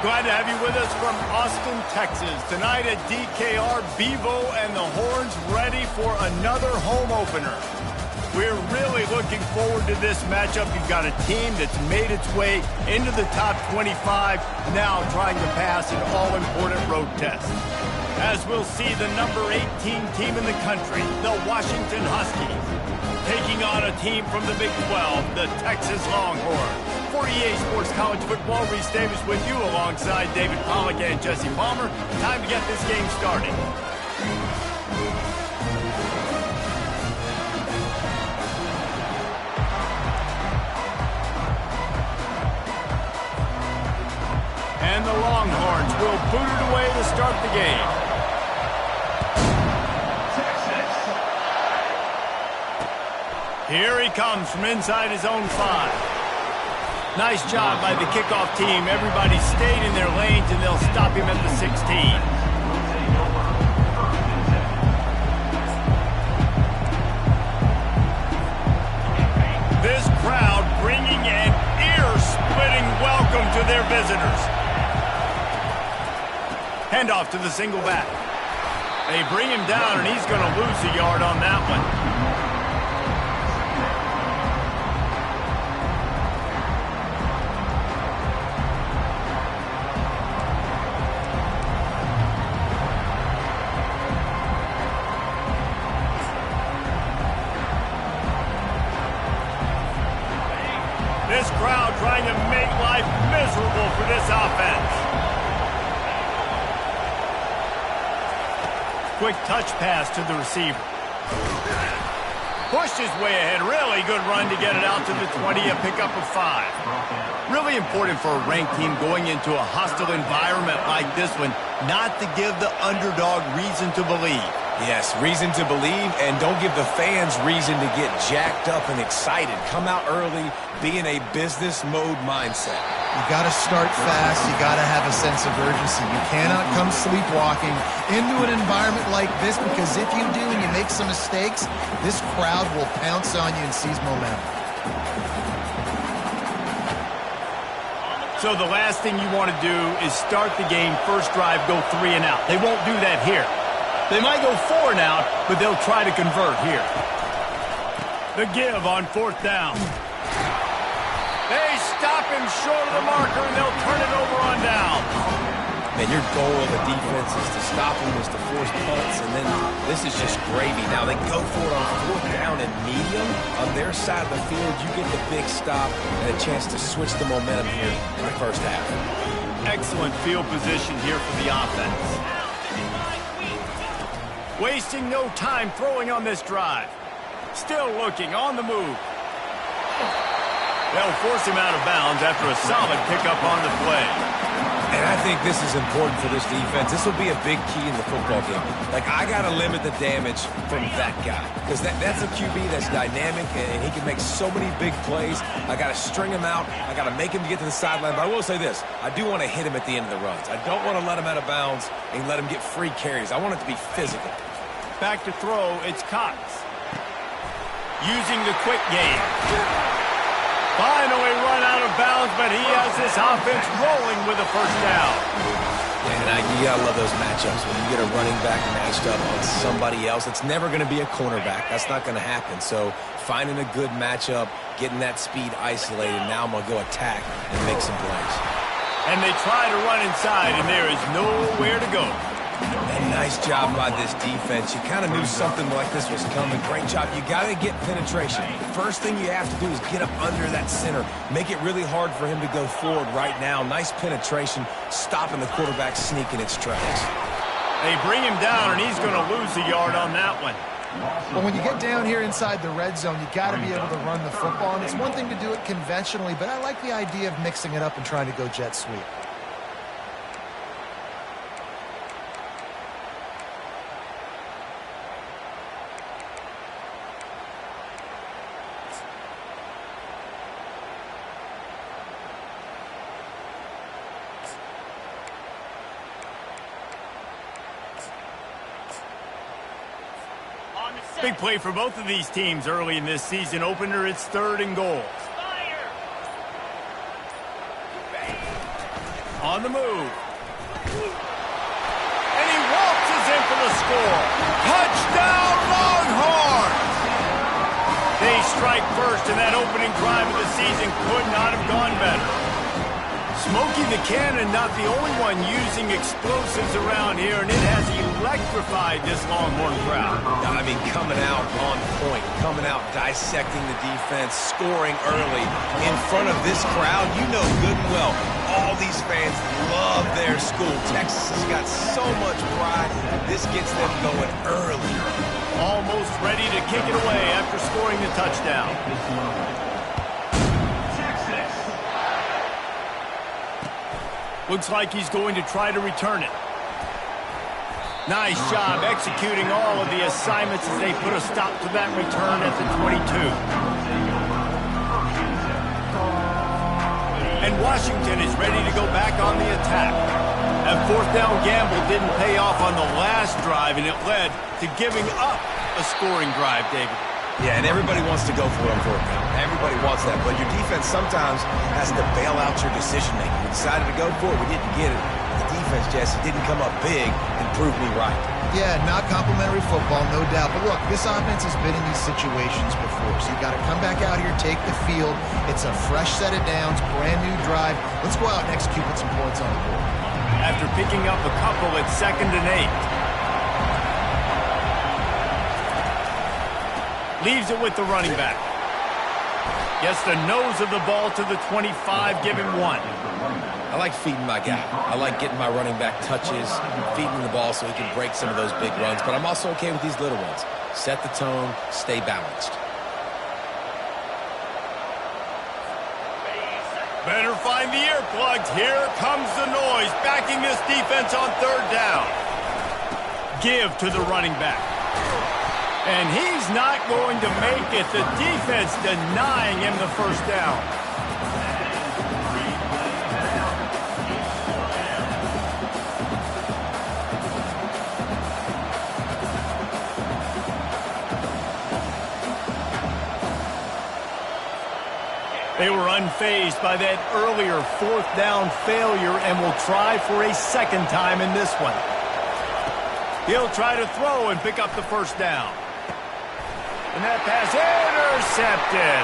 Glad to have you with us from Austin, Texas. Tonight at DKR, Bevo and the Horns ready for another home opener. We're really looking forward to this matchup. You've got a team that's made its way into the top 25, now trying to pass an all-important road test. As we'll see the number 18 team in the country, the Washington Huskies, taking on a team from the Big 12, the Texas Longhorns. For EA Sports College Football, Reese Davis with you alongside David Pollack and Jesse Palmer. Time to get this game started. And the Longhorns will boot it away to start the game. Here he comes from inside his own 5. Nice job by the kickoff team. Everybody stayed in their lanes, and they'll stop him at the 16. This crowd bringing an ear-splitting welcome to their visitors. Handoff to the single back. They bring him down, and he's going to lose a yard on that one. This crowd trying to make life miserable for this offense. Quick touch pass to the receiver. Pushed his way ahead. Really good run to get it out to the 20, a pickup of 5. Really important for a ranked team going into a hostile environment like this one, not to give the underdog reason to believe. Yes, reason to believe, and don't give the fans reason to get jacked up and excited. Come out early, be in a business mode mindset. You got to start fast. You got to have a sense of urgency. You cannot come sleepwalking into an environment like this, because if you do and you make some mistakes, this crowd will pounce on you and seize momentum. So the last thing you want to do is start the game, first drive, go 3 and out. They won't do that here. They might go 4 and out, but they'll try to convert here. The give on 4th down. They stop him short of the marker, and they'll turn it over on down. Man, your goal of the defense is to stop him, is to force punts, and then this is just gravy. Now they go for it on 4th down and medium. On their side of the field, you get the big stop and a chance to switch the momentum here in the first half. Excellent field position here for the offense. Wasting no time throwing on this drive. Still looking on the move. They'll force him out of bounds after a solid pickup on the play. And I think this is important for this defense. This will be a big key in the football game. Like, I got to limit the damage from that guy, because that's a QB that's dynamic, and he can make so many big plays. I got to string him out. I got to make him get to the sideline. But I will say this. I do want to hit him at the end of the runs. I don't want to let him out of bounds and let him get free carries. I want it to be physical. Back to throw, it's Cox. Using the quick game. Finally run out of bounds, but he has this offense rolling with a first down. And you gotta love those matchups. When you get a running back matched up on somebody else, it's never going to be a cornerback. That's not going to happen. So finding a good matchup, getting that speed isolated, now I'm going to go attack and make some plays. And they try to run inside, and there is nowhere to go. And nice job by this defense. You kind of knew something like this was coming. Great job. You got to get penetration. First thing you have to do is get up under that center. Make it really hard for him to go forward right now. Nice penetration, stopping the quarterback sneaking its tracks. They bring him down, and he's going to lose a yard on that one. But when you get down here inside the red zone, you got to be able to run the football. And it's one thing to do it conventionally, but I like the idea of mixing it up and trying to go jet sweep. Big play for both of these teams early in this season opener. It's 3rd and goal. On the move. And he waltzes in for the score. Touchdown, Longhorns! They strike first, and that opening drive of the season could not have gone better. Smokey the Cannon not the only one using explosives around here, and it has electrified this Longhorn crowd. I mean, coming out on point, coming out dissecting the defense, scoring early in front of this crowd. You know good and well, all these fans love their school. Texas has got so much pride. This gets them going early. Almost ready to kick it away after scoring the touchdown. Looks like he's going to try to return it. Nice job executing all of the assignments as they put a stop to that return at the 22. And Washington is ready to go back on the attack. That fourth down gamble didn't pay off on the last drive, and it led to giving up a scoring drive, David. Yeah, and everybody wants to go for it on fourth down. Everybody wants that, but your defense sometimes has to bail out your decision-making. We decided to go for it. We didn't get it. The defense, Jesse, didn't come up big and prove me right. Yeah, not complimentary football, no doubt. But look, this offense has been in these situations before, so you got to come back out here, take the field. It's a fresh set of downs, brand new drive. Let's go out and execute with some points on the board. After picking up a couple, it's 2nd and 8. Leaves it with the running back. Gets the nose of the ball to the 25, give him 1. I like feeding my guy. I like getting my running back touches, feeding the ball so he can break some of those big runs, but I'm also okay with these little ones. Set the tone, stay balanced. Better find the earplugs. Here comes the noise, backing this defense on 3rd down. Give to the running back. And he's not going to make it. The defense denying him the first down. They were unfazed by that earlier 4th down failure and will try for a 2nd time in this one. He'll try to throw and pick up the first down. And that pass intercepted.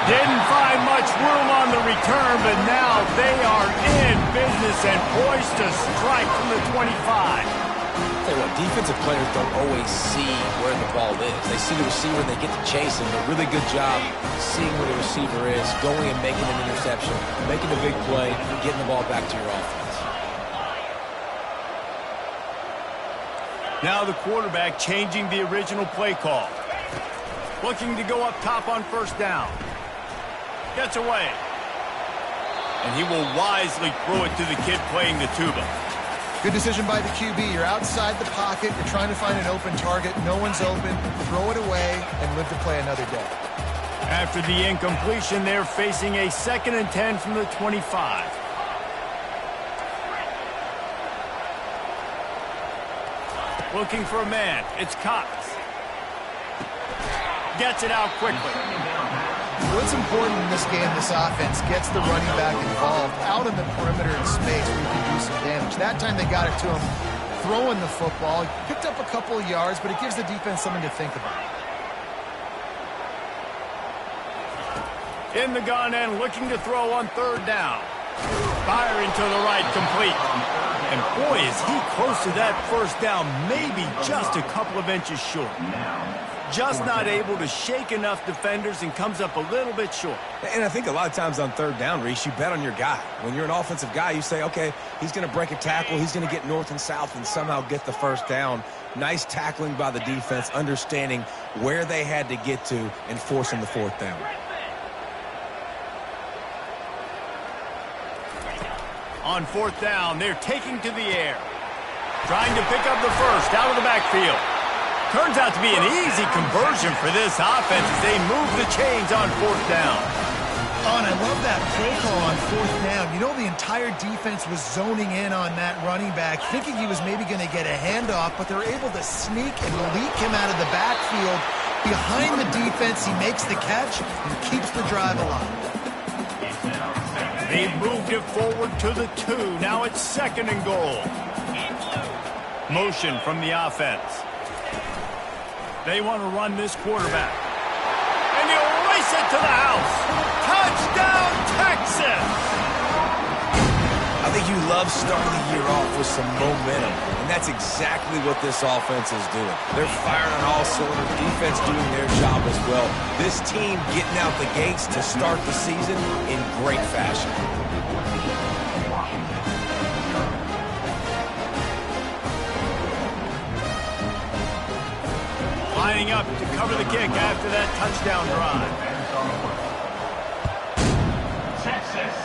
Didn't find much room on the return, but now they are in business and poised to strike from the 25. Tell you what, defensive players don't always see where the ball is. They see the receiver, they get to chase him. A really good job seeing where the receiver is, going and making an interception, making a big play, getting the ball back to your offense. Now the quarterback changing the original play call. Looking to go up top on 1st down. Gets away. And he will wisely throw it to the kid playing the tuba. Good decision by the QB. You're outside the pocket. You're trying to find an open target. No one's open. Throw it away and live to play another day. After the incompletion, they're facing a 2nd and 10 from the 25. Looking for a man. It's Cox. Gets it out quickly. What's important in this game, this offense gets the running back involved out in the perimeter in space where you can do some damage. That time they got it to him throwing the football. Picked up a couple of yards, but it gives the defense something to think about. In the gun and looking to throw on 3rd down. Firing to the right, complete. And boy, is he close to that first down, maybe just a couple of inches short. Just not able to shake enough defenders and comes up a little bit short. And I think a lot of times on 3rd down, Reese, you bet on your guy. When you're an offensive guy, you say, okay, he's going to break a tackle, he's going to get north and south and somehow get the first down. Nice tackling by the defense, understanding where they had to get to and forcing the 4th down. On 4th down, they're taking to the air. Trying to pick up the first out of the backfield. Turns out to be an easy conversion for this offense as they move the chains on 4th down. Oh, and I love that play call on 4th down. You know, the entire defense was zoning in on that running back, thinking he was maybe going to get a handoff, but they're able to sneak and leak him out of the backfield. Behind the defense, he makes the catch and keeps the drive alive. They've moved it forward to the 2. Now it's 2nd and goal. Motion from the offense. They want to run this quarterback. And he'll race it to the house. Touchdown, Texas! I think you love starting the year off with some momentum, and that's exactly what this offense is doing. They're firing on all cylinders, defense doing their job as well. This team getting out the gates to start the season in great fashion. Lining up to cover the kick after that touchdown drive. Texas.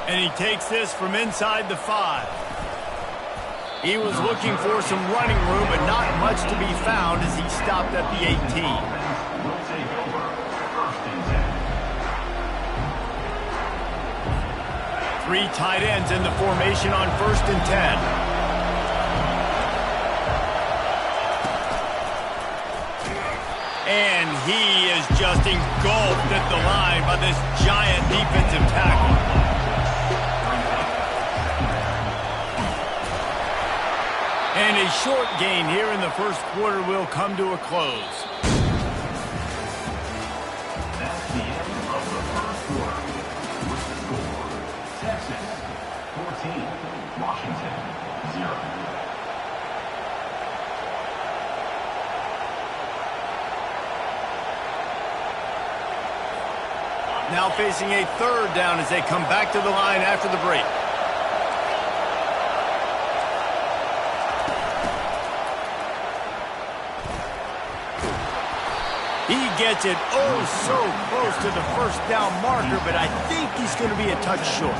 And he takes this from inside the 5. He was looking for some running room, but not much to be found as he stopped at the 18. Three tight ends in the formation on 1st and 10. And he is just engulfed at the line by this giant defensive tackle. And a short gain here in the first quarter will come to a close. That's the end of the first quarter. With the score, Texas 14, Washington 0. Now facing a 3rd down as they come back to the line after the break. He gets it so close to the 1st down marker, but I think he's going to be a touch short.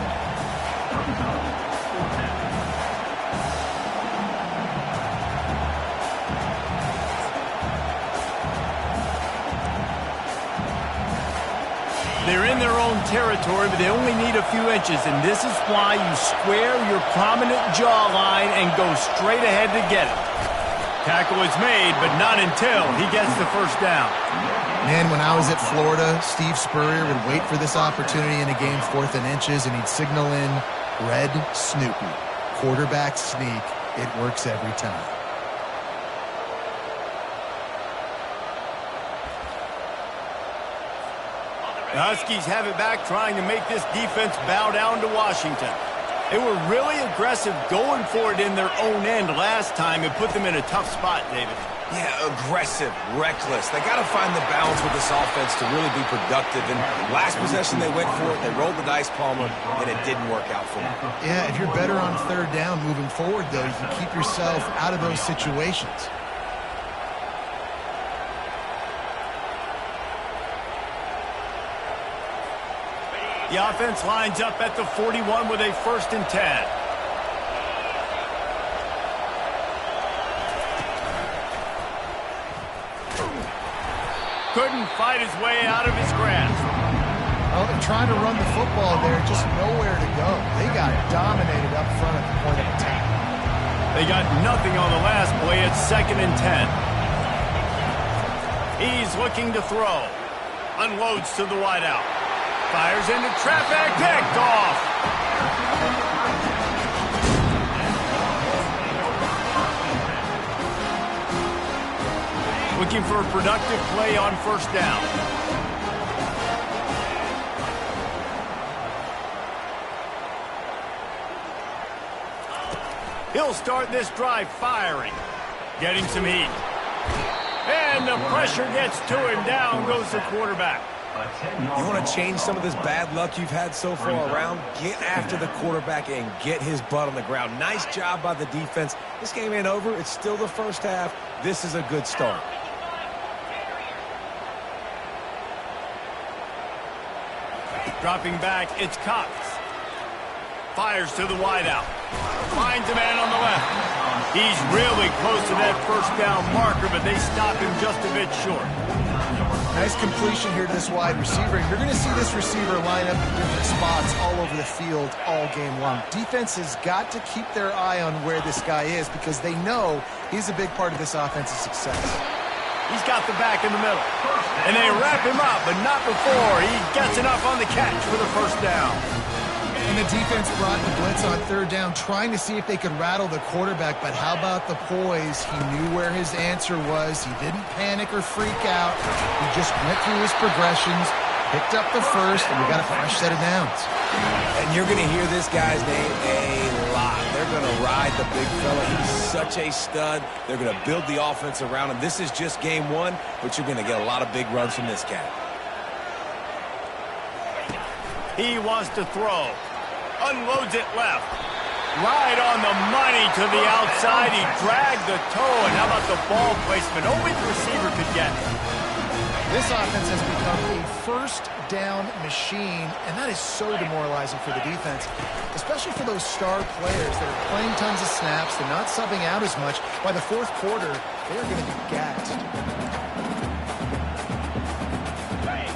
They're in their own territory, but they only need a few inches, and this is why you square your prominent jawline and go straight ahead to get it. Tackle is made, but not until he gets the 1st down. Man, when I was at Florida, Steve Spurrier would wait for this opportunity in a game 4th and inches, and he'd signal in Red Snoopy. Quarterback sneak. It works every time. The Huskies have it back, trying to make this defense bow down to Washington. They were really aggressive going for it in their own end last time and put them in a tough spot, David. Yeah, aggressive, reckless. They got to find the balance with this offense to really be productive. And last possession they went for it, they rolled the dice, Palmer, and it didn't work out for them. Yeah, if you're better on 3rd down moving forward, though, you can keep yourself out of those situations. The offense lines up at the 41 with a 1st and 10. Couldn't fight his way out of his grasp. Well, they're trying to run the football there, just nowhere to go. They got dominated up front at the point of attack. They got nothing on the last play at 2nd and 10. He's looking to throw. Unloads to the wideout. Fires into traffic, picked off. Looking for a productive play on 1st down. He'll start this drive firing. Getting some heat. And the pressure gets to him. Down goes the quarterback. You want to change some of this bad luck you've had so far around? Get after the quarterback and get his butt on the ground. Nice job by the defense. This game ain't over. It's still the 1st half. This is a good start. Dropping back, it's Cox. Fires to the wideout. Finds a man on the left. He's really close to that 1st down marker, but they stop him just a bit short. Nice completion here to this wide receiver. You're going to see this receiver line up in different spots all over the field all game long. Defense has got to keep their eye on where this guy is because they know he's a big part of this offense's success. He's got the back in the middle. And they wrap him up, but not before he gets enough on the catch for the first down. And the defense brought the blitz on third down, trying to see if they could rattle the quarterback. But how about the poise? He knew where his answer was. He didn't panic or freak out. He just went through his progressions, picked up the first, and we got a fresh set of downs. And you're going to hear this guy's name a lot. They're going to ride the big fella. He's such a stud. They're going to build the offense around him. This is just game one, but you're going to get a lot of big runs from this cat. He wants to throw. Unloads it left. Right on the money to the outside. He dragged the toe. And how about the ball placement? Only the receiver could get it. This offense has become a first down machine, and that is so demoralizing for the defense, especially for those star players that are playing tons of snaps. They're not subbing out as much. By the fourth quarter, they're going to be gassed.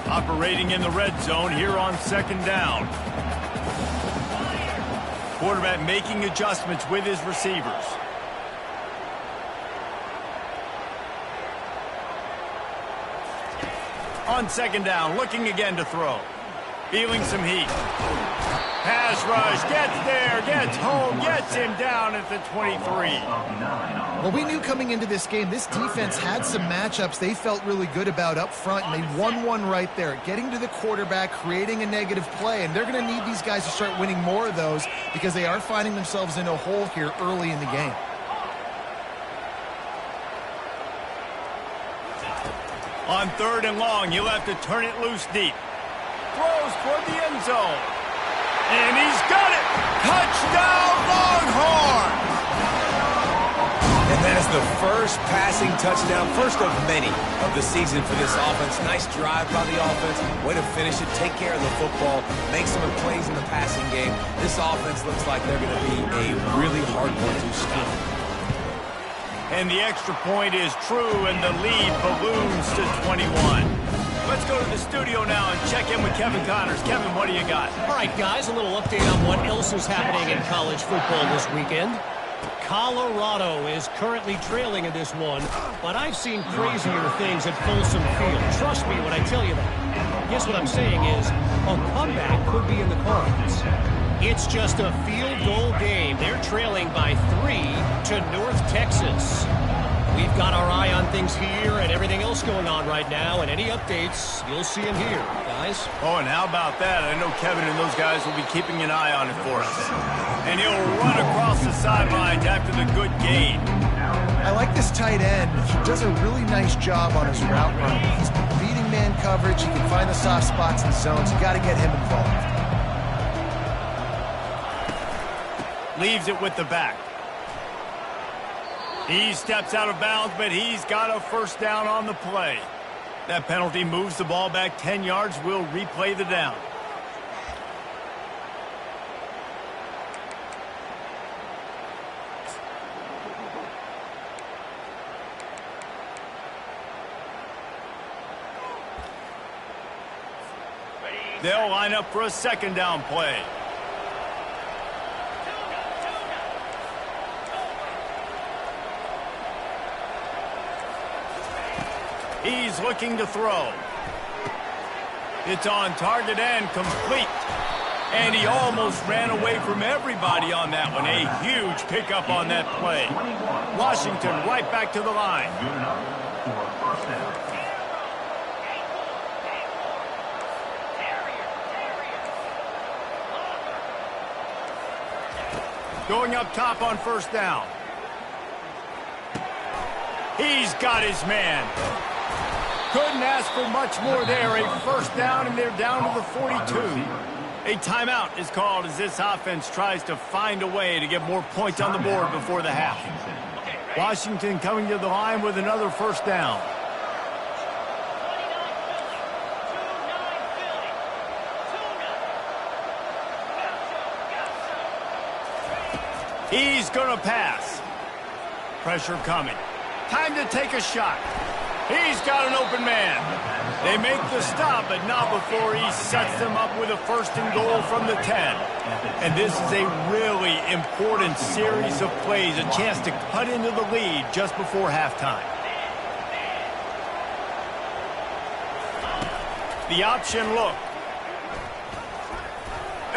Operating in the red zone here on second down. Quarterback making adjustments with his receivers. On second down, looking again to throw. Feeling some heat. Pass rush, gets there, gets home, gets him down at the 23. Well, we knew coming into this game, this defense had some matchups they felt really good about up front, and they won one right there, getting to the quarterback, creating a negative play, and they're going to need these guys to start winning more of those because they are finding themselves in a hole here early in the game. On third and long, he'll have to turn it loose deep. Throws toward the end zone. And he's got it! Touchdown, Longhorns! And that is the first passing touchdown, first of many of the season for this offense. Nice drive by the offense. Way to finish it, take care of the football, make some plays in the passing game. This offense looks like they're going to be a really hard one to stop. And the extra point is true, and the lead balloons to 21. Let's go to the studio now and check in with Kevin Connors. Kevin, what do you got? All right, guys, a little update on what else is happening in college football this weekend. Colorado is currently trailing in this one, but I've seen crazier things at Folsom Field. Trust me when I tell you that. Guess what I'm saying is a comeback could be in the cards. It's just a field goal game. They're trailing by 3 to North Texas. We've got our eye on things here and everything else going on right now, and any updates, you'll see them here, guys. Oh, and how about that? I know Kevin and those guys will be keeping an eye on it for us. And he'll run across the sidelines after the good gain. I like this tight end. He does a really nice job on his route running. He's beating man coverage. He can find the soft spots and zones. You got to get him involved. Leaves it with the back. He steps out of bounds, but he's got a first down on the play. That penalty moves the ball back 10 yards. We'll replay the down. They'll line up for a second down play. He's looking to throw. It's on target and complete. And he almost ran away from everybody on that one. A huge pickup on that play. Washington right back to the line. Good enough for a first down. Going up top on first down. He's got his man. Couldn't ask for much more there. A first down, and they're down to the 42. A timeout is called as this offense tries to find a way to get more points on the board before the half. Washington coming to the line with another first down. He's going to pass. Pressure coming. Time to take a shot. He's got an open man. They make the stop, but not before he sets them up with a first and goal from the 10. And this is a really important series of plays, a chance to cut into the lead just before halftime. the option look.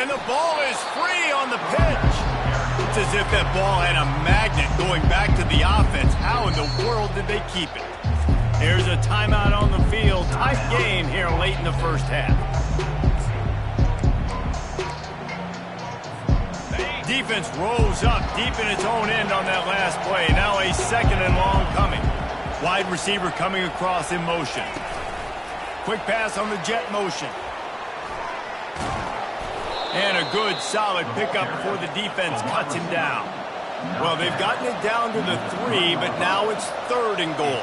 And the ball is free on the pitch. It's as if that ball had a magnet going back to the offense. How in the world did they keep it? Here's a timeout on the field. Tight game here late in the first half. Defense rolls up deep in its own end on that last play. Now a second and long coming. Wide receiver coming across in motion. Quick pass on the jet motion. And a good, solid pickup before the defense cuts him down. Well, they've gotten it down to the 3, but now it's 3rd and goal.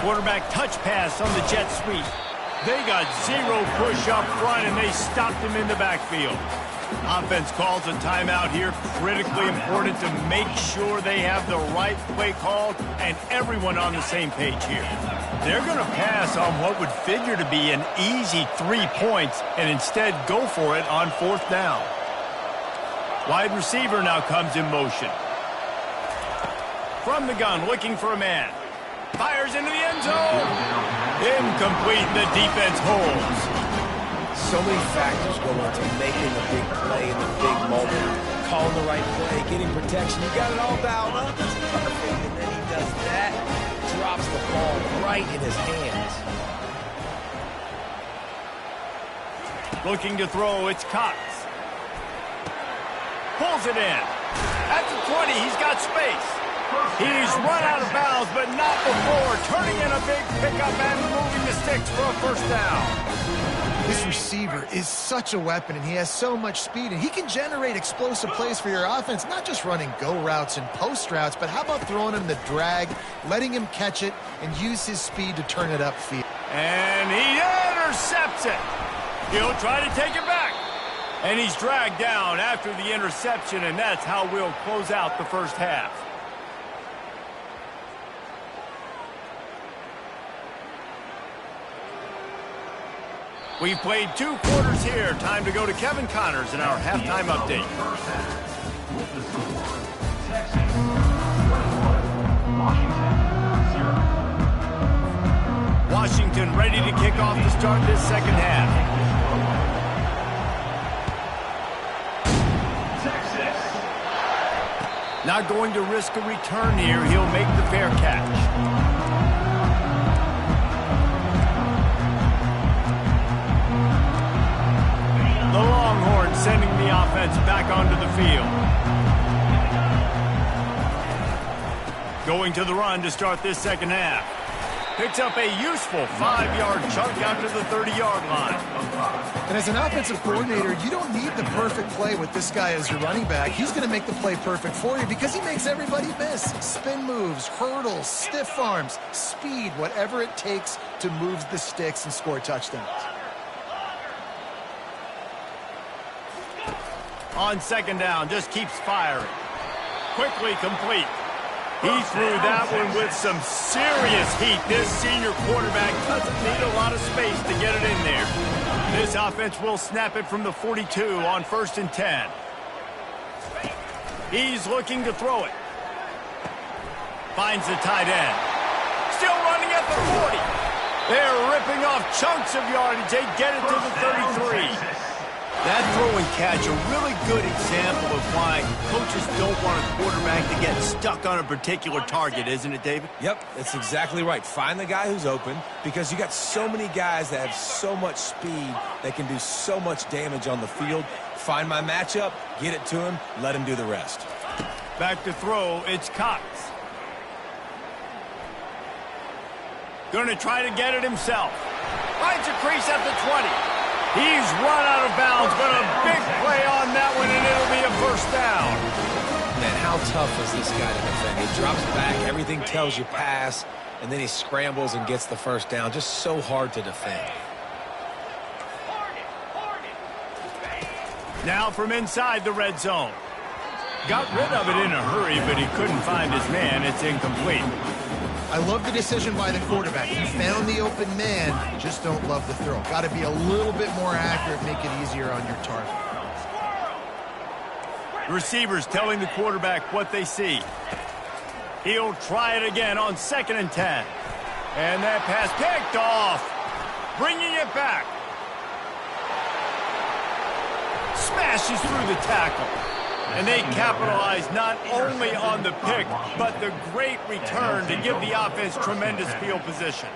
Quarterback touch pass on the jet sweep. They got 0 push up front, and they stopped him in the backfield. Offense calls a timeout here. Critically important to make sure they have the right play called and everyone on the same page here. They're going to pass on what would figure to be an easy 3 points and instead go for it on 4th down. Wide receiver now comes in motion. From the gun, looking for a man. Fires into the end zone. Incomplete. The defense holds. So many factors go into making a big play in the big moment. Calling the right play, getting protection. You got it all dialed up. It's perfect. And then he does that. Drops the ball right in his hands. Looking to throw, it's Cox. Pulls it in. At the 20, he's got space. He's run out of bounds, but not before. Turning in a big pickup and moving the sticks for a 1st down. This receiver is such a weapon, and he has so much speed, and he can generate explosive plays for your offense, not just running go routes and post routes, but how about throwing him the drag, letting him catch it, and use his speed to turn it upfield. And he intercepts it. He'll try to take it back. And he's dragged down after the interception, and that's how we'll close out the first half. We've played 2 quarters here. Time to go to Kevin Connors in our halftime update. With the score, Texas 21, Washington 0. Washington ready to kick off to start this second half. Texas. Not going to risk a return here. He'll make the fair catch. The Longhorns sending the offense back onto the field. Going to the run to start this second half. Picks up a useful 5-yard chunk out to the 30-yard line. And as an offensive coordinator, you don't need the perfect play with this guy as your running back. He's going to make the play perfect for you because he makes everybody miss. Spin moves, hurdles, stiff arms, speed, whatever it takes to move the sticks and score touchdowns. On 2nd down, just keeps firing. Quickly complete. He threw that one with some serious heat. This senior quarterback doesn't need a lot of space to get it in there. This offense will snap it from the 42 on 1st and 10. He's looking to throw it. Finds the tight end. Still running at the 40. They're ripping off chunks of yardage. They get it to the 33. That throw and catch, a really good example of why coaches don't want a quarterback to get stuck on a particular target, isn't it, David? Yep, that's exactly right. Find the guy who's open because you got so many guys that have so much speed that can do so much damage on the field. Find my matchup, get it to him, let him do the rest. Back to throw, it's Cox. Going to try to get it himself. Finds a crease at the 20. He's run out of bounds, but a big play on that one, and it'll be a 1st down. Man, how tough is this guy to defend? He drops back, everything tells you pass, and then he scrambles and gets the 1st down. Just so hard to defend. Now from inside the red zone. Got rid of it in a hurry, but he couldn't find his man. It's incomplete. I love the decision by the quarterback. He found the open man, just don't love the throw. Got to be a little bit more accurate, make it easier on your target. Receivers telling the quarterback what they see. He'll try it again on 2nd and 10. And that pass picked off. Bringing it back. Smashes through the tackle. And they capitalize not only on the pick, but the great return to give the offense tremendous field position.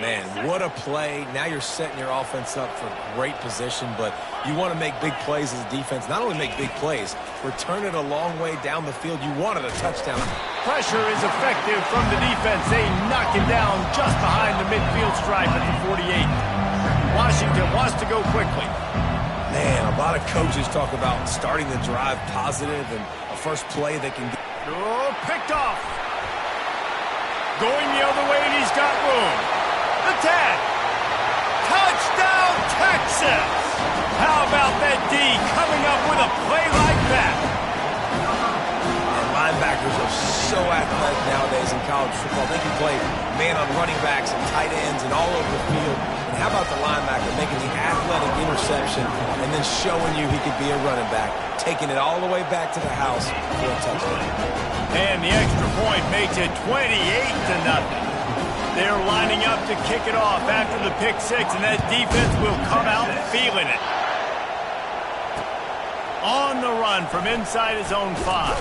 Man, what a play. Now you're setting your offense up for great position, but you want to make big plays as a defense. Not only make big plays, return it a long way down the field. You wanted a touchdown. Pressure is effective from the defense. They knock him down just behind the midfield stripe at the 48. Washington wants to go quickly. Man, a lot of coaches talk about starting the drive positive and a first play they can get. Oh, picked off. Going the other way, and he's got room. The tag. Touchdown, Texas. How about that D coming up with a play like that? And linebackers are so athletic nowadays in college football. They can play man on running backs and tight ends and all over the field. And how about the linebacker making the athletic interception and then showing you he could be a running back, taking it all the way back to the house for a touchdown. And the extra point makes it 28-0. They're lining up to kick it off after the pick six, and that defense will come out feeling it. On the run from inside his own 5.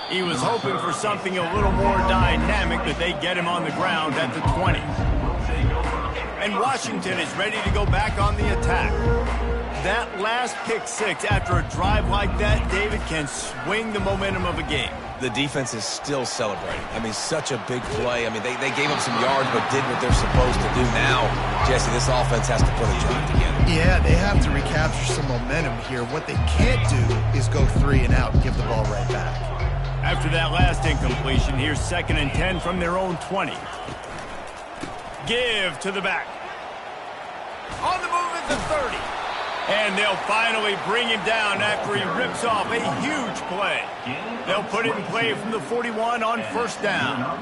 He was hoping for something a little more dynamic, but they get him on the ground at the 20. And Washington is ready to go back on the attack. That last pick six after a drive like that, David, can swing the momentum of a game. The defense is still celebrating. I mean, such a big play. I mean, they gave up some yards but did what they're supposed to do. Now, Jesse, this offense has to put a drive together. Yeah, they have to recapture some momentum here. What they can't do is go 3 and out and give the ball right back. After that last incompletion, here's 2nd and 10 from their own 20. Give to the back. On the move at the 30. And they'll finally bring him down after he rips off a huge play. They'll put it in play from the 41 on first down.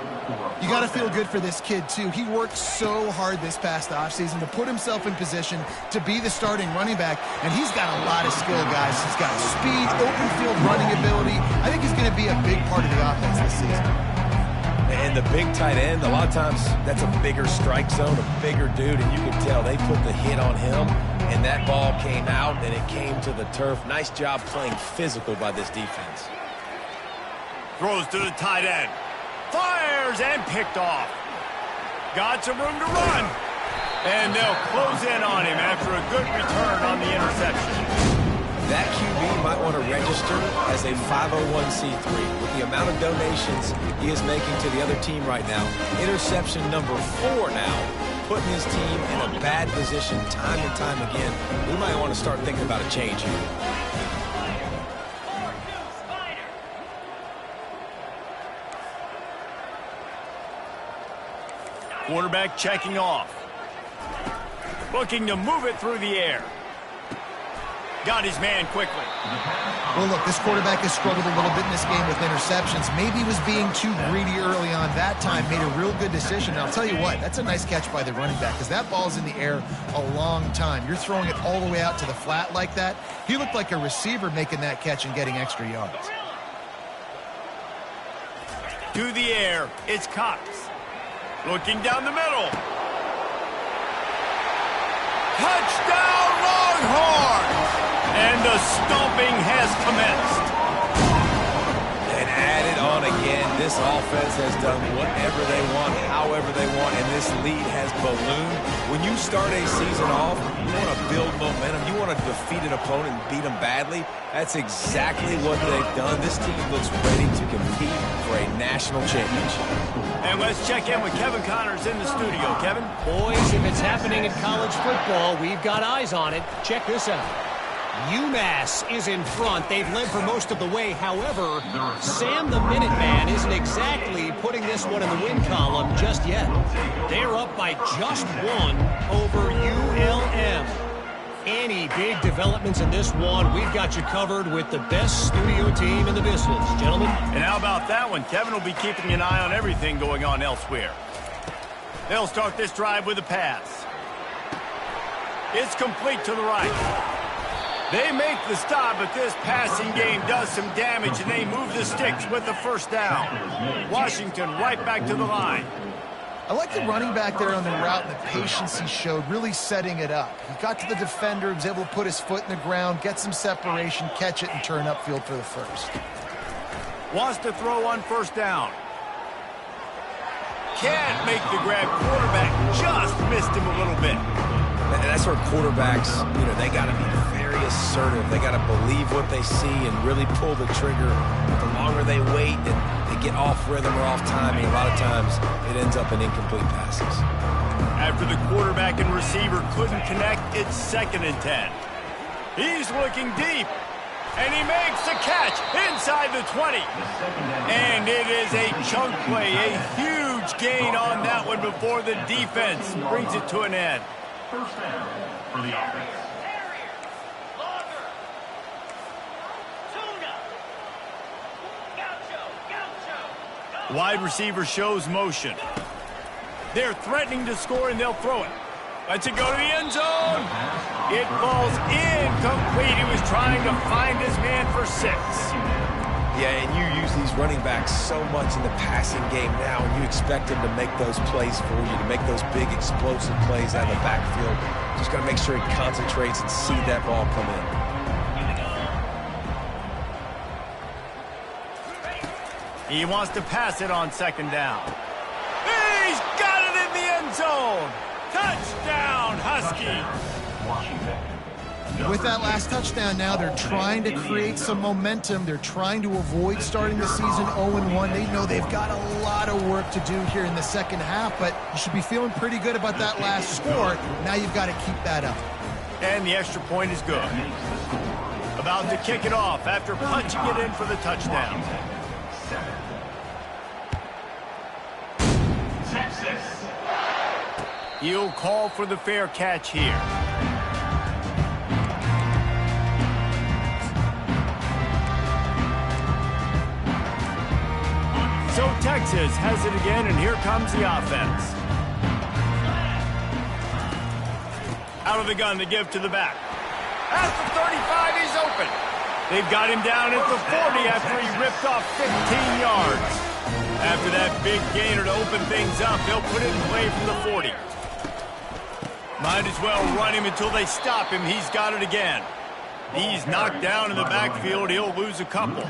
You got to feel good for this kid, too. He worked so hard this past offseason to put himself in position to be the starting running back, and he's got a lot of skill, guys. He's got speed, open field running ability. I think he's going to be a big part of the offense this season. And the big tight end, a lot of times that's a bigger strike zone, a bigger dude, and you can tell they put the hit on him, and that ball came out, and it came to the turf. Nice job playing physical by this defense. Throws to the tight end. Fires and picked off. Got some room to run. And they'll close in on him after a good return on the interception. That QB might want to register as a 501c3. With the amount of donations he is making to the other team right now, interception number 4 now, putting his team in a bad position time and time again. We might want to start thinking about a change here. Quarterback checking off. Looking to move it through the air. Got his man quickly. Well, look, this quarterback has struggled a little bit in this game with interceptions. Maybe he was being too greedy early on that time, made a real good decision. And I'll tell you what, that's a nice catch by the running back because that ball's in the air a long time. You're throwing it all the way out to the flat like that. He looked like a receiver making that catch and getting extra yards. To the air, it's Cox. Looking down the middle. Touchdown, Longhorns! And the stomping has commenced. And added on again, this offense has done whatever they want, however they want, and this lead has ballooned. When you start a season off, you want to build momentum. You want to defeat an opponent and beat them badly. That's exactly what they've done. This team looks ready to compete for a national championship. And let's check in with Kevin Connors in the studio. Kevin? Boys, if it's happening in college football, we've got eyes on it. Check this out. UMass is in front. They've led for most of the way. However, Sam the Minuteman isn't exactly putting this one in the win column just yet. They're up by just 1 over ULM. Any big developments in this one, we've got you covered with the best studio team in the business, gentlemen. And how about that one? Kevin will be keeping an eye on everything going on elsewhere. They'll start this drive with a pass. It's complete to the right. They make the stop, but this passing game does some damage, and they move the sticks with the first down. Washington right back to the line. I like the running back there on the route and the patience he showed, really setting it up. He got to the defender, he was able to put his foot in the ground, get some separation, catch it, and turn upfield for the first. Wants to throw on first down. Can't make the grab. Quarterback just missed him a little bit. And that's where quarterbacks, they got to be very assertive. They got to believe what they see and really pull the trigger. The longer they wait and they get off rhythm or off timing, a lot of times it ends up in incomplete passes. After the quarterback and receiver couldn't connect, it's 2nd and 10. He's looking deep, and he makes the catch inside the 20. And it is a chunk play, a huge gain on that one before the defense brings it to an end. First down for the offense. Wide receiver shows motion. They're threatening to score, and they'll throw it. Lets it go to the end zone. It falls incomplete. He was trying to find his man for 6. Yeah, and you use these running backs so much in the passing game now, and you expect them to make those plays for you, to make those big explosive plays out of the backfield. Just got to make sure he concentrates and see that ball come in. He wants to pass it on 2nd down. He's got it in the end zone. Touchdown, Husky. Washington. With that last touchdown now, they're trying to create some momentum. They're trying to avoid starting the season 0-1. They know they've got a lot of work to do here in the second half, but you should be feeling pretty good about that last score. Now you've got to keep that up. And the extra point is good. About to kick it off after punching it in for the touchdown. Texas. He'll call for the fair catch here. So Texas has it again, and here comes the offense. Out of the gun to give to the back. At the 35, he's open. They've got him down at the 40 after he ripped off 15 yards. After that big gainer to open things up, they'll put it in play from the 40. Might as well run him until they stop him. He's got it again. He's knocked down in the backfield. He'll lose a couple.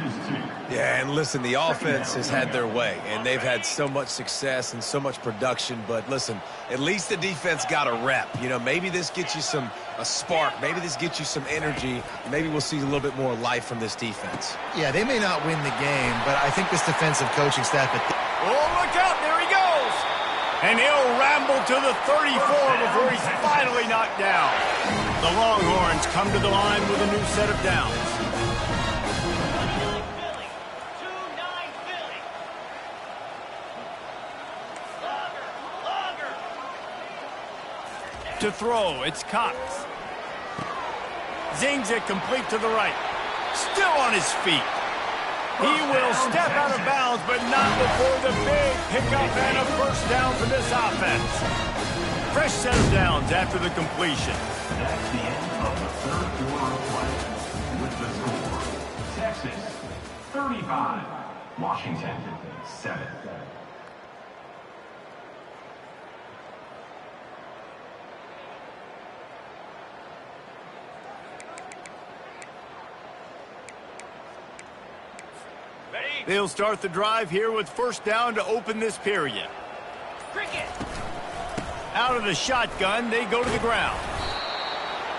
Yeah, and listen, the offense has had their way, and they've had so much success and so much production. But listen, at least the defense got a rep. Maybe this gets you a spark. Maybe this gets you some energy. Maybe we'll see a little bit more life from this defense. Yeah, they may not win the game, but I think this defensive coaching staff... Oh, look out. There he goes. And he'll ramble to the 34 before he's finally knocked down. The Longhorns come to the line with a new set of downs. To throw, it's Cox. Zings it complete to the right. Still on his feet. He will step out of bounds, but not before the big pickup and a first down for this offense. Fresh set of downs after the completion. That's the end of the third quarter of play. With the score, Texas 35, Washington 7. They'll start the drive here with first down to open this period. Cricket. Out of the shotgun, they go to the ground.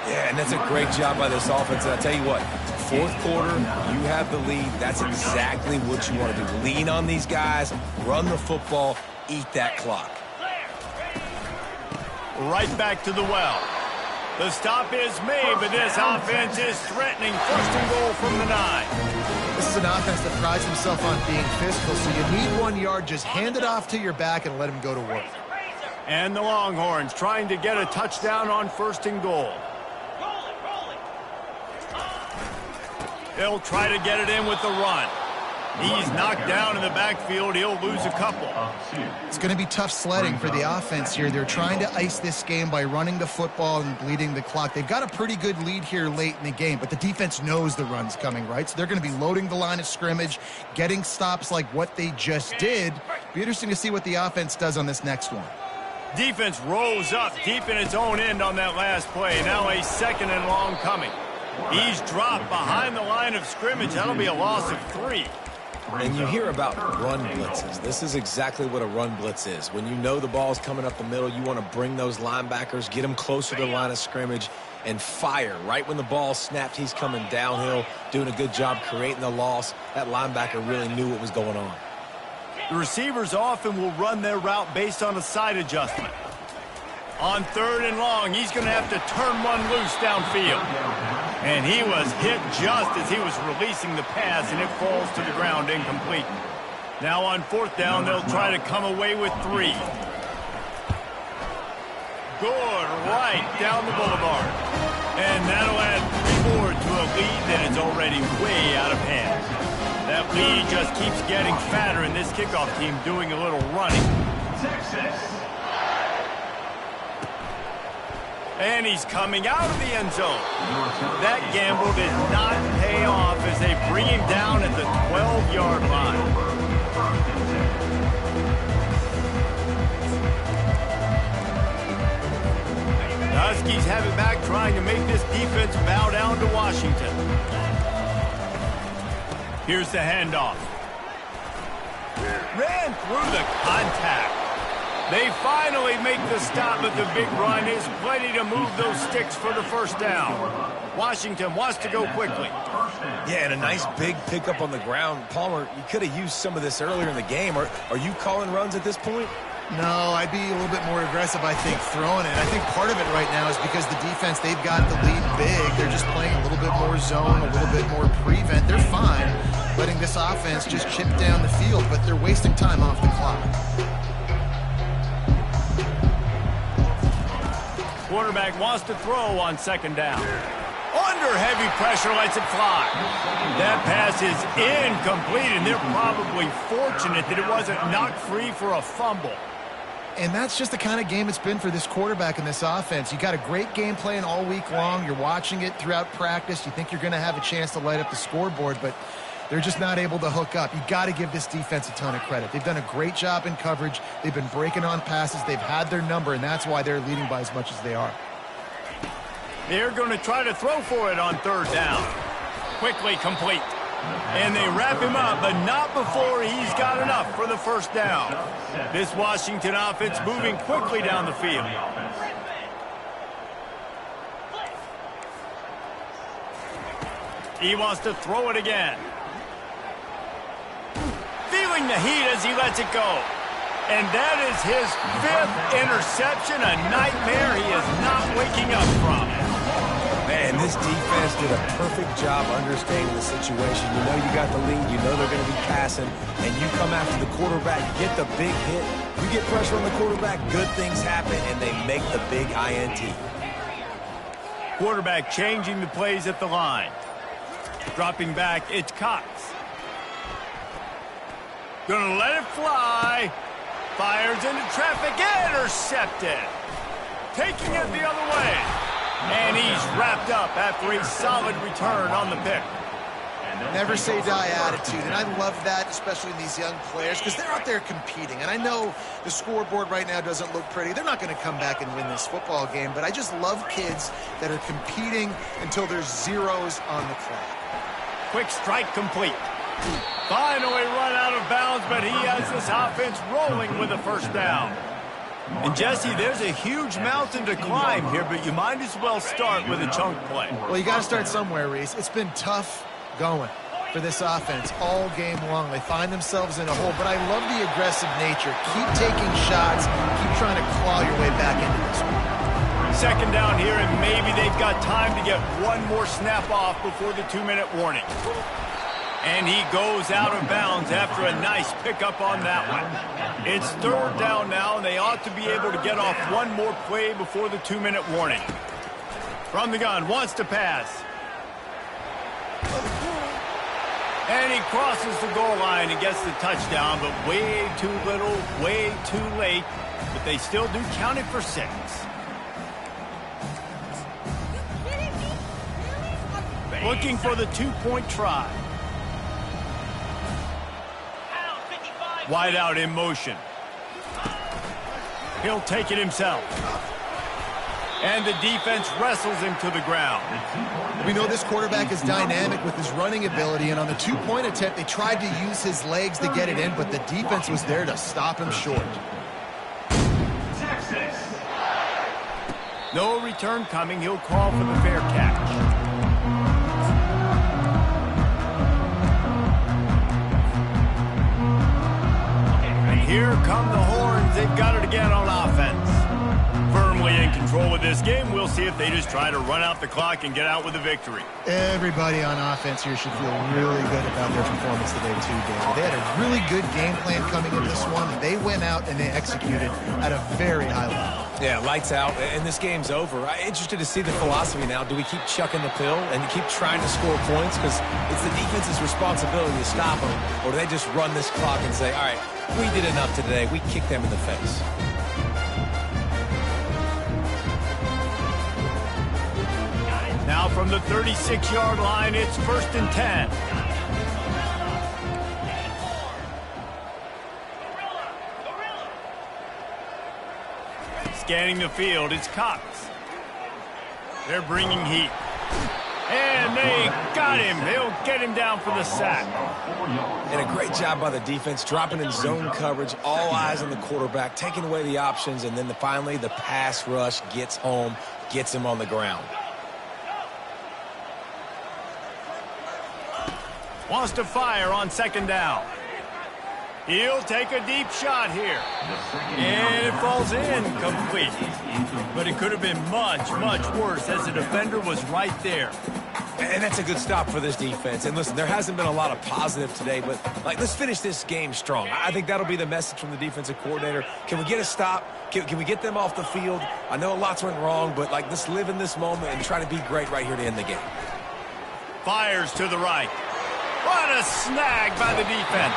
Yeah, and that's a great job by this offense. And I tell you what, fourth quarter, you have the lead. That's exactly what you want to do. Lean on these guys, run the football, eat that clock. Right back to the well. The stop is made, but this offense is threatening. First and goal from the 9. This is an offense that prides himself on being physical, so you need 1 yard. Just hand it off to your back and let him go to work. And the Longhorns trying to get a touchdown on first and goal. They'll try to get it in with the run. He's knocked down in the backfield. He'll lose a couple. It's going to be tough sledding for the offense here. They're trying to ice this game by running the football and bleeding the clock. They've got a pretty good lead here late in the game, but the defense knows the run's coming, right? So they're going to be loading the line of scrimmage, getting stops like what they just did. Be interesting to see what the offense does on this next one. Defense rolls up deep in its own end on that last play. Now a 2nd and long coming. He's dropped behind the line of scrimmage. That'll be a loss of 3. And you hear about run blitzes. This is exactly what a run blitz is. When you know the ball's coming up the middle, you want to bring those linebackers, get them closer to the line of scrimmage, and fire. Right when the ball snapped, he's coming downhill, doing a good job creating the loss. That linebacker really knew what was going on. The receivers often will run their route based on a side adjustment. On 3rd and long, he's going to have to turn one loose downfield. And he was hit just as he was releasing the pass, and it falls to the ground incomplete. Now on 4th down, they'll try to come away with 3. Good right down the boulevard. And that'll add 3 more to a lead that is already way out of hand. That lead just keeps getting fatter, and this kickoff team doing a little running. Texas. And he's coming out of the end zone. That gamble did not pay off as they bring him down at the 12-yard line. The Huskies have it back, trying to make this defense bow down to Washington. Here's the handoff. Ran through the contact. They finally make the stop, but the big run is plenty to move those sticks for the 1st down. Washington wants to go quickly. Yeah, and a nice big pickup on the ground. Palmer, you could have used some of this earlier in the game. Are you calling runs at this point? No, I'd be a little bit more aggressive, I think, throwing it. I think part of it right now is because the defense, they've got the lead big. They're just playing a little bit more zone, a little bit more prevent. They're fine letting this offense just chip down the field, but they're wasting time off the clock. Quarterback wants to throw on 2nd down. Under heavy pressure, lets it fly. That pass is incomplete, and they're probably fortunate that it wasn't knocked free for a fumble. And that's just the kind of game it's been for this quarterback and this offense. You got a great game plan all week long. You're watching it throughout practice. You think you're going to have a chance to light up the scoreboard, but they're just not able to hook up. You got to give this defense a ton of credit. They've done a great job in coverage. They've been breaking on passes. They've had their number, and that's why they're leading by as much as they are. They're going to try to throw for it on 3rd down. Quickly complete. And they wrap him up, but not before he's got enough for the 1st down. This Washington offense moving quickly down the field. He wants to throw it again. Feeling the heat as he lets it go. And that is his 5th interception, a nightmare he is not waking up from. Man, this defense did a perfect job understanding the situation. You know you got the lead, you know they're going to be passing, and you come after the quarterback, you get the big hit, you get pressure on the quarterback, good things happen, and they make the big INT. Quarterback changing the plays at the line. Dropping back, it's Cox. Gonna let it fly. Fires into traffic, intercepted. Taking it the other way. And he's wrapped up after a solid return on the pick. Never say die attitude, and I love that, especially in these young players, because they're out there competing. And I know the scoreboard right now doesn't look pretty. They're not going to come back and win this football game, but I just love kids that are competing until there's zeros on the clock. Quick strike complete. Finally run out of bounds, but he has this offense rolling with a 1st down. And, Jesse, there's a huge mountain to climb here, but you might as well start with a chunk play. Well, you got to start somewhere, Reese. It's been tough going for this offense all game long. They find themselves in a hole, but I love the aggressive nature. Keep taking shots. Keep trying to claw your way back into this one. 2nd down here, and maybe they've got time to get one more snap off before the 2-minute warning. And he goes out of bounds after a nice pickup on that one. It's 3rd down now, and they ought to be able to get off one more play before the 2-minute warning. From the gun, wants to pass. And he crosses the goal line and gets the touchdown, but way too little, way too late. But they still do count it for 6. Looking for the 2-point try. Wide out in motion. He'll take it himself. And the defense wrestles him to the ground. We know this quarterback is dynamic with his running ability, and on the 2-point attempt, they tried to use his legs to get it in, but the defense was there to stop him short. Texas. No return coming. He'll call for the fair catch. And here come the Horns. They've got it again on offense. Firmly in control of this game. We'll see if they just try to run out the clock and get out with a victory. Everybody on offense here should feel really good about their performance today, too, David. They had a really good game plan coming into this one. They went out and they executed at a very high level. Yeah, lights out, and this game's over. I'm interested to see the philosophy now. Do we keep chucking the pill and keep trying to score points? Because it's the defense's responsibility to stop them. Or do they just run this clock and say, all right, we did enough today. We kicked them in the face. Now from the 36-yard line, it's 1st and 10. Scanning the field, it's Cox. They're bringing heat. And they got him. They'll get him down for the sack. And a great job by the defense, dropping in zone coverage, all eyes on the quarterback, taking away the options, and then finally the pass rush gets home, gets him on the ground. Wants to fire on 2nd down. He'll take a deep shot here. And it falls in complete. But it could have been much, much worse as the defender was right there. And that's a good stop for this defense. And listen, there hasn't been a lot of positive today, but let's finish this game strong. I think that'll be the message from the defensive coordinator. Can we get a stop? Can we get them off the field? I know lots went wrong, but let's live in this moment and try to be great right here to end the game. Fires to the right. What a snag by the defense.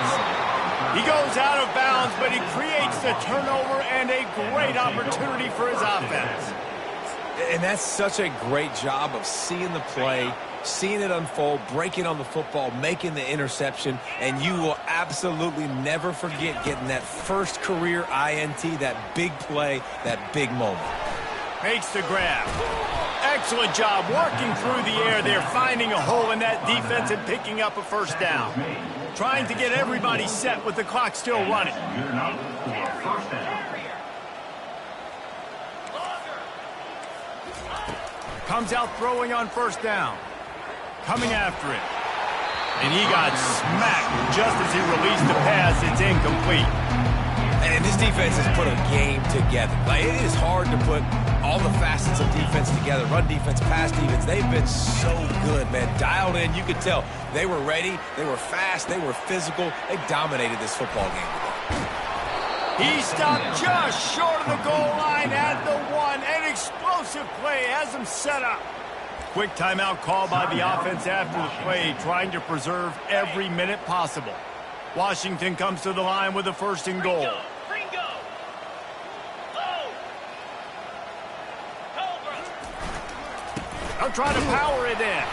He goes out of bounds, but he creates the turnover and a great opportunity for his offense. And that's such a great job of seeing the play, seeing it unfold, breaking on the football, making the interception, and you will absolutely never forget getting that first career INT, that big play, that big moment. Makes the grab. Excellent job working through the air there, finding a hole in that defense and picking up a 1st down. Trying to get everybody set with the clock still running. Good enough for 1st down. Comes out throwing on 1st down. Coming after it. And he got smacked just as he released the pass. It's incomplete. And this defense has put a game together. It is hard to put all the facets of defense together. Run defense, pass defense. They've been so good, man. Dialed in. You could tell they were ready. They were fast. They were physical. They dominated this football game today. He stopped just short of the goal line at the 1. An explosive play has him set up. Quick timeout call by the offense after the play, trying to preserve every minute possible. Washington comes to the line with a 1st and goal. They'll try to power it in.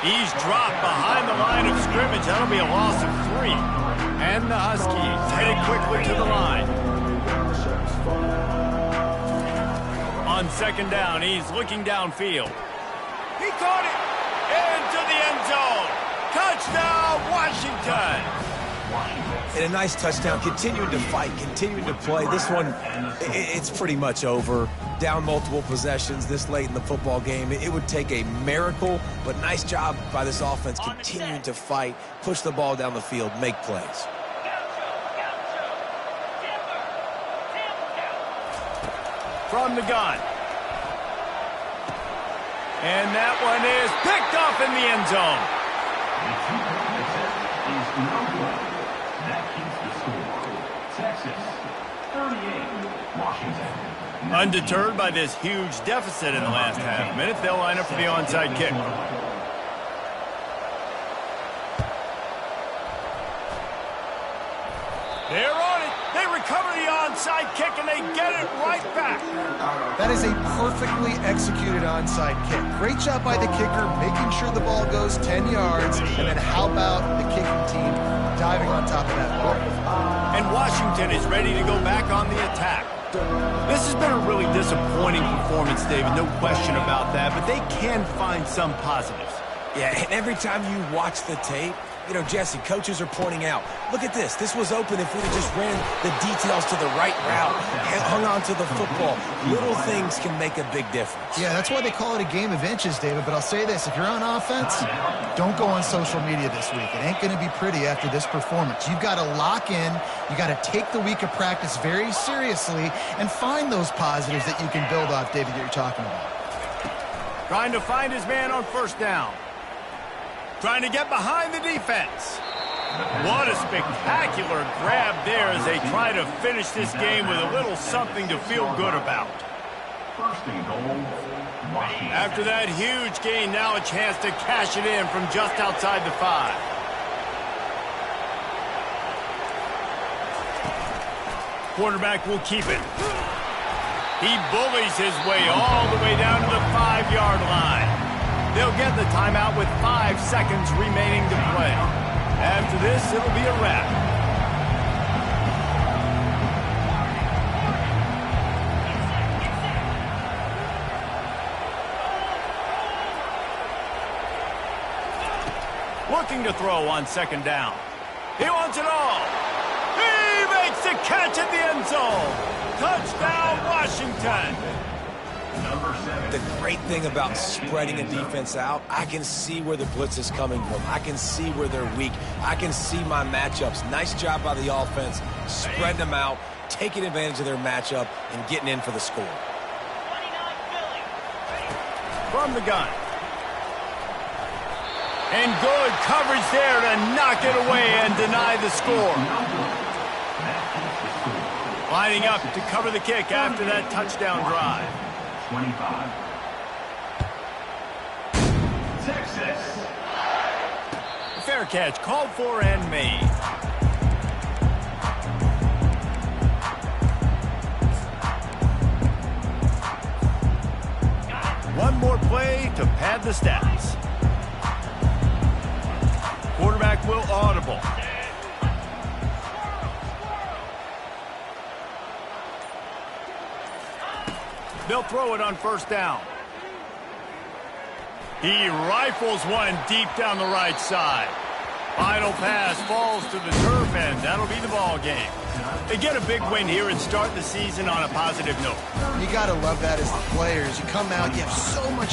He's dropped behind the line of scrimmage. That'll be a loss of 3. And the Huskies headed quickly to the line. On 2nd down, he's looking downfield. He caught it into the end zone. Touchdown, Washington. And a nice touchdown, continuing to fight, continuing to play. This one, it's pretty much over. Down multiple possessions this late in the football game. It would take a miracle, but nice job by this offense continuing to fight, push the ball down the field, make plays. From the gun. And that one is picked off in the end zone. That keeps the score. Texas, 38, Washington. Undeterred by this huge deficit in the last half minute, they'll line up for the onside kick. onside kick, and they get it right back. That is a perfectly executed onside kick. Great job by the kicker, making sure the ball goes 10 yards, and then how about the kicking team diving on top of that ball? And Washington is ready to go back on the attack. This has been a really disappointing performance, David, no question about that, but they can find some positives. Yeah, and every time you watch the tape, you know, Jesse, coaches are pointing out, look at this. This was open if we'd have just ran the details to the right route, hung on to the football. Little things can make a big difference. Yeah, that's why they call it a game of inches, David. But I'll say this, if you're on offense, don't go on social media this week. It ain't going to be pretty after this performance. You've got to lock in. You got to take the week of practice very seriously and find those positives that you can build off, David, that you're talking about. Trying to find his man on first down. Trying to get behind the defense. What a spectacular grab there as they try to finish this game with a little something to feel good about. First and goal, Washington. After that huge gain, now a chance to cash it in from just outside the 5. Quarterback will keep it. He bullies his way all the way down to the 5-yard line. They'll get the timeout with 5 seconds remaining to play. After this, it'll be a wrap. Looking to throw on second down. He wants it all. He makes the catch at the end zone. Touchdown, Washington. The great thing about spreading a defense out, I can see where the blitz is coming from. I can see where they're weak. I can see my matchups. Nice job by the offense, spreading them out, taking advantage of their matchup, and getting in for the score. From the gun. And good coverage there to knock it away and deny the score. Lining up to cover the kick after that touchdown drive. 25. Texas. Fair catch called for and made. One more play to pad the stats. Quarterback will audible. They'll throw it on first down. He rifles one deep down the right side. Final pass falls to the turf, and that'll be the ball game. They get a big win here and start the season on a positive note. You got to love that as the players. You come out, you have so much